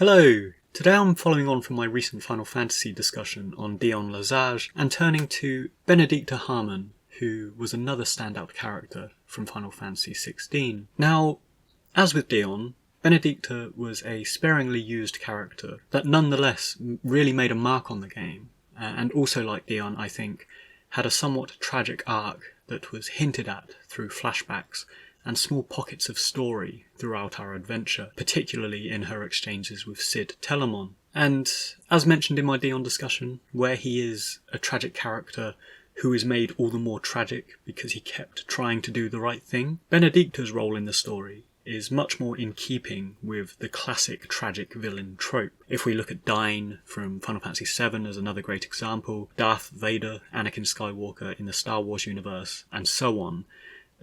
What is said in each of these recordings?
Hello! Today I'm following on from my recent Final Fantasy discussion on Dion Lesage and turning to Benedikta Harman, who was another standout character from Final Fantasy XVI. Now, as with Dion, Benedikta was a sparingly used character that nonetheless really made a mark on the game, and also like Dion, I think, had a somewhat tragic arc that was hinted at through flashbacks and small pockets of story throughout our adventure, particularly in her exchanges with Cid Telamon. And as mentioned in my Dion discussion, where he is a tragic character who is made all the more tragic because he kept trying to do the right thing, Benedikta's role in the story is much more in keeping with the classic tragic villain trope. If we look at Dyne from Final Fantasy VII as another great example, Darth Vader, Anakin Skywalker in the Star Wars universe, and so on,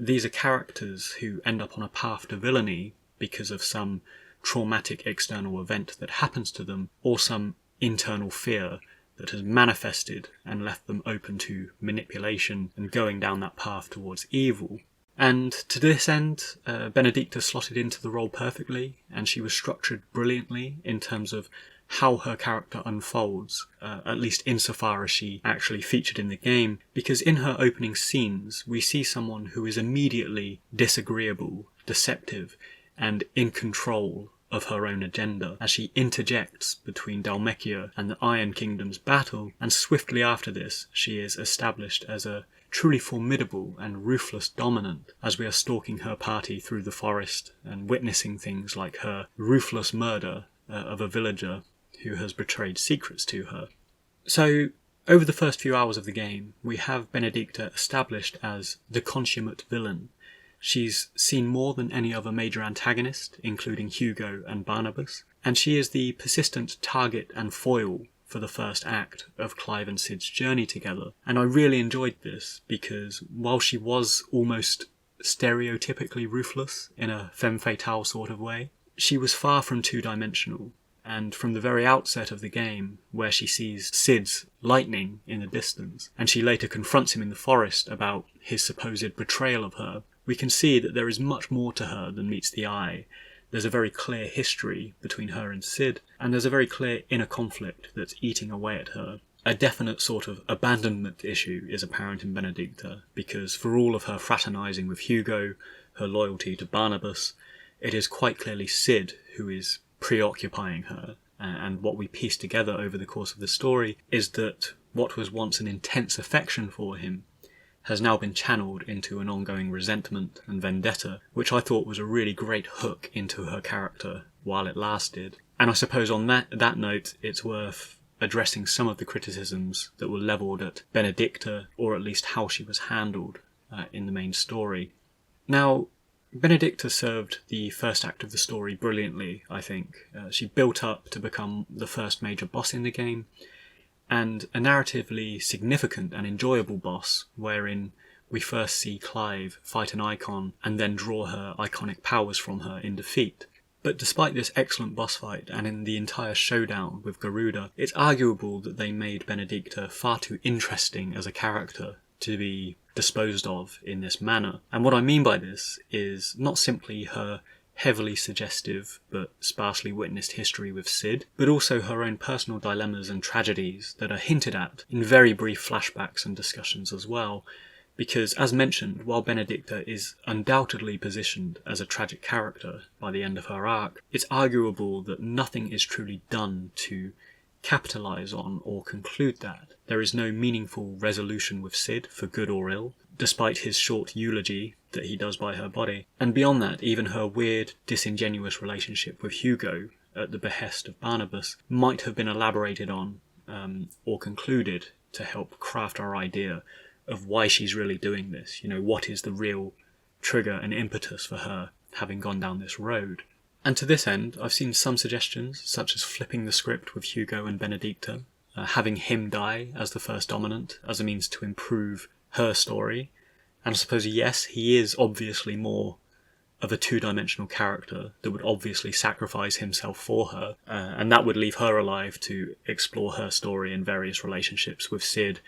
these are characters who end up on a path to villainy because of some traumatic external event that happens to them, or some internal fear that has manifested and left them open to manipulation and going down that path towards evil. And to this end, Benedikta slotted into the role perfectly, and she was structured brilliantly in terms of how her character unfolds, at least insofar as she actually featured in the game, because in her opening scenes we see someone who is immediately disagreeable, deceptive, and in control of her own agenda as she interjects between Dhalmekia and the Iron Kingdom's battle, and swiftly after this she is established as a truly formidable and ruthless dominant as we are stalking her party through the forest and witnessing things like her ruthless murder of a villager who has betrayed secrets to her. So, over the first few hours of the game, we have Benedikta established as the consummate villain. She's seen more than any other major antagonist, including Hugo and Barnabus, and she is the persistent target and foil for the first act of Clive and Cid's journey together. And I really enjoyed this, because while she was almost stereotypically ruthless in a femme fatale sort of way, she was far from two-dimensional. And from the very outset of the game, where she sees Cid's lightning in the distance, and she later confronts him in the forest about his supposed betrayal of her, we can see that there is much more to her than meets the eye. There's a very clear history between her and Cid, and there's a very clear inner conflict that's eating away at her. A definite sort of abandonment issue is apparent in Benedikta, because for all of her fraternising with Hugo, her loyalty to Barnabus, it is quite clearly Cid who is preoccupying her, and what we piece together over the course of the story is that what was once an intense affection for him has now been channeled into an ongoing resentment and vendetta, which I thought was a really great hook into her character while it lasted. And I suppose on that note, it's worth addressing some of the criticisms that were levelled at Benedikta, or at least how she was handled in the main story. Now, Benedikta served the first act of the story brilliantly, I think. She built up to become the first major boss in the game, and a narratively significant and enjoyable boss, wherein we first see Clive fight an icon and then draw her iconic powers from her in defeat. But despite this excellent boss fight, and in the entire showdown with Garuda, it's arguable that they made Benedikta far too interesting as a character to be disposed of in this manner. And what I mean by this is not simply her heavily suggestive but sparsely witnessed history with Cid, but also her own personal dilemmas and tragedies that are hinted at in very brief flashbacks and discussions as well. Because, as mentioned, while Benedikta is undoubtedly positioned as a tragic character by the end of her arc, it's arguable that nothing is truly done to capitalise on or conclude that. There is no meaningful resolution with Cid, for good or ill, despite his short eulogy that he does by her body. And beyond that, even her weird, disingenuous relationship with Hugo, at the behest of Barnabas, might have been elaborated on or concluded to help craft our idea of why she's really doing this. You know, what is the real trigger and impetus for her having gone down this road? And to this end, I've seen some suggestions, such as flipping the script with Hugo and Benedikta, having him die as the first dominant, as a means to improve her story. And I suppose, yes, he is obviously more of a two-dimensional character that would obviously sacrifice himself for her, and that would leave her alive to explore her story in various relationships with Cid,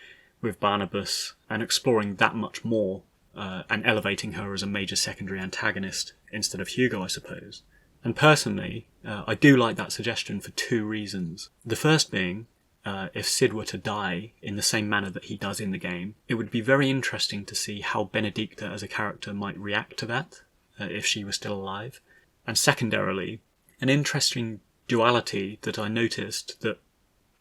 with Barnabas, and exploring that much more, and elevating her as a major secondary antagonist instead of Hugo, I suppose. And personally, I do like that suggestion for two reasons. The first being, if Cid were to die in the same manner that he does in the game, it would be very interesting to see how Benedikta as a character might react to that, if she was still alive. And secondarily, an interesting duality that I noticed that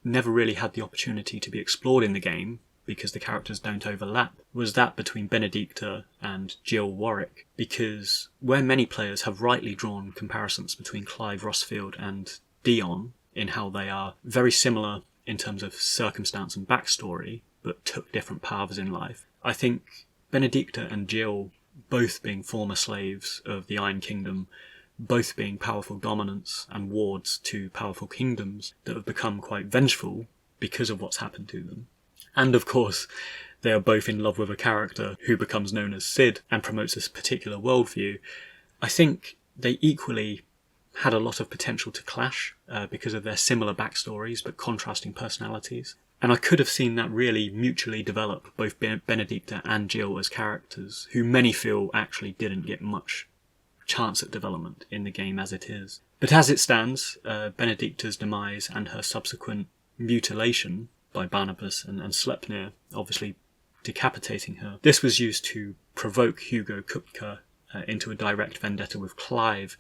never really had the opportunity to be explored in the game, because the characters don't overlap, was that between Benedikta and Jill Warrick, because where many players have rightly drawn comparisons between Clive Rossfield and Dion in how they are very similar in terms of circumstance and backstory, but took different paths in life, I think Benedikta and Jill, both being former slaves of the Iron Kingdom, both being powerful dominants and wards to powerful kingdoms that have become quite vengeful because of what's happened to them. And of course, they are both in love with a character who becomes known as Cid and promotes this particular worldview. I think they equally had a lot of potential to clash because of their similar backstories but contrasting personalities. And I could have seen that really mutually develop both Benedikta and Jill as characters, who many feel actually didn't get much chance at development in the game as it is. But as it stands, Benedikta's demise and her subsequent mutilation by Barnabus and Sleipnir, obviously decapitating her. This was used to provoke Hugo Kuptka into a direct vendetta with Clive,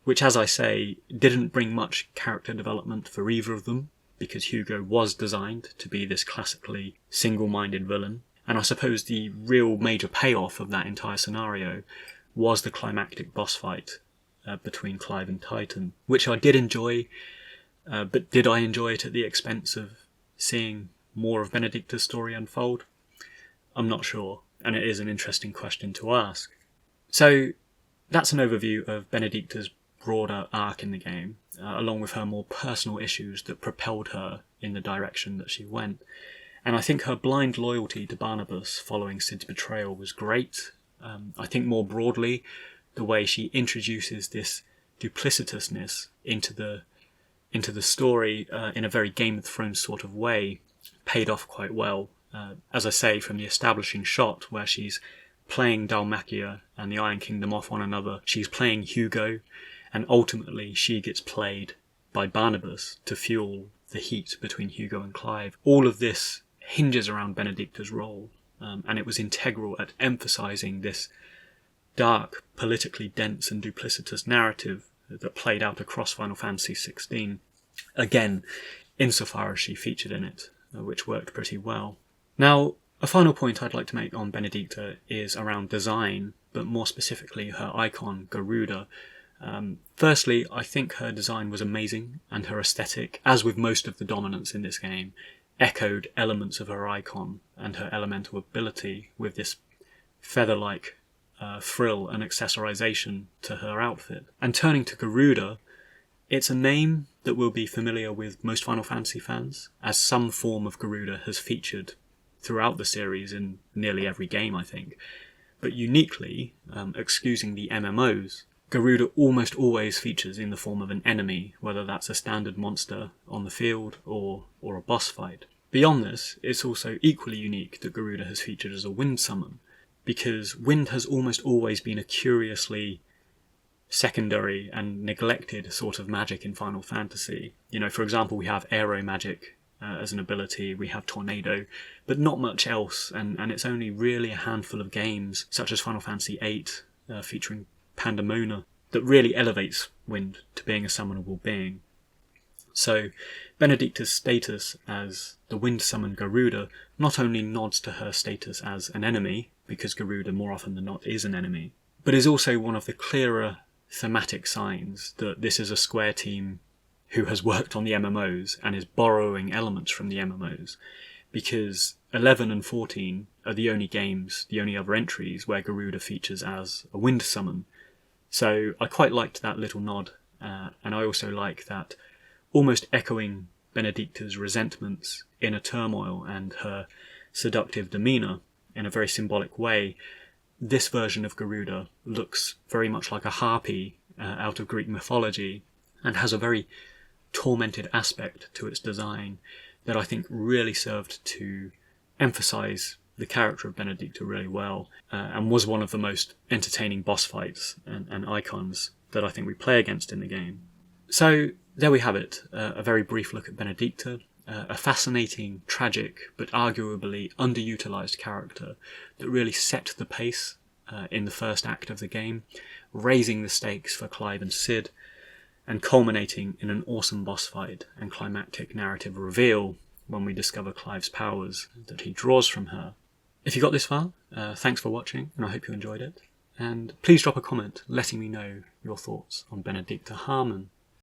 which, as I say, didn't bring much character development for either of them, because Hugo was designed to be this classically single-minded villain. And I suppose the real major payoff of that entire scenario was the climactic boss fight between Clive and Titan, which I did enjoy, but did I enjoy it at the expense of seeing more of Benedikta's story unfold? I'm not sure, and it is an interesting question to ask. So that's an overview of Benedikta's broader arc in the game, along with her more personal issues that propelled her in the direction that she went. And I think her blind loyalty to Barnabus following Cid's betrayal was great. I think more broadly, the way she introduces this duplicitousness into the story in a very Game of Thrones sort of way paid off quite well. As I say, from the establishing shot where she's playing Dalmacia and the Iron Kingdom off one another, she's playing Hugo, and ultimately she gets played by Barnabus to fuel the heat between Hugo and Clive. All of this hinges around Benedikta's role, and it was integral at emphasising this dark, politically dense and duplicitous narrative that played out across Final Fantasy XVI, again, insofar as she featured in it, which worked pretty well. Now, a final point I'd like to make on Benedikta is around design, but more specifically her icon, Garuda. Firstly, I think her design was amazing, and her aesthetic, as with most of the dominants in this game, echoed elements of her icon and her elemental ability with this feather-like frill and accessorization to her outfit. And turning to Garuda, it's a name that will be familiar with most Final Fantasy fans, as some form of Garuda has featured throughout the series in nearly every game, I think. But uniquely, excusing the MMOs, Garuda almost always features in the form of an enemy, whether that's a standard monster on the field or a boss fight. Beyond this, it's also equally unique that Garuda has featured as a wind summon, because wind has almost always been a curiously secondary and neglected sort of magic in Final Fantasy. You know, for example, we have aero magic as an ability, we have tornado, but not much else, and it's only really a handful of games, such as Final Fantasy VIII, featuring Pandemona, that really elevates wind to being a summonable being. So Benedikta's status as the wind summon Garuda not only nods to her status as an enemy, because Garuda more often than not is an enemy, but is also one of the clearer thematic signs that this is a Square team who has worked on the MMOs and is borrowing elements from the MMOs, because 11 and 14 are the only games, the only other entries where Garuda features as a wind summon. So I quite liked that little nod, and I also like that, almost echoing Benedikta's resentments, inner turmoil and her seductive demeanour in a very symbolic way, this version of Garuda looks very much like a harpy out of Greek mythology, and has a very tormented aspect to its design that I think really served to emphasise the character of Benedikta really well, and was one of the most entertaining boss fights and icons that I think we play against in the game. So there we have it, a very brief look at Benedikta, a fascinating, tragic, but arguably underutilised character that really set the pace in the first act of the game, raising the stakes for Clive and Cid, and culminating in an awesome boss fight and climactic narrative reveal when we discover Clive's powers that he draws from her. If you got this far, thanks for watching, and I hope you enjoyed it. And please drop a comment letting me know your thoughts on Benedikta Harman.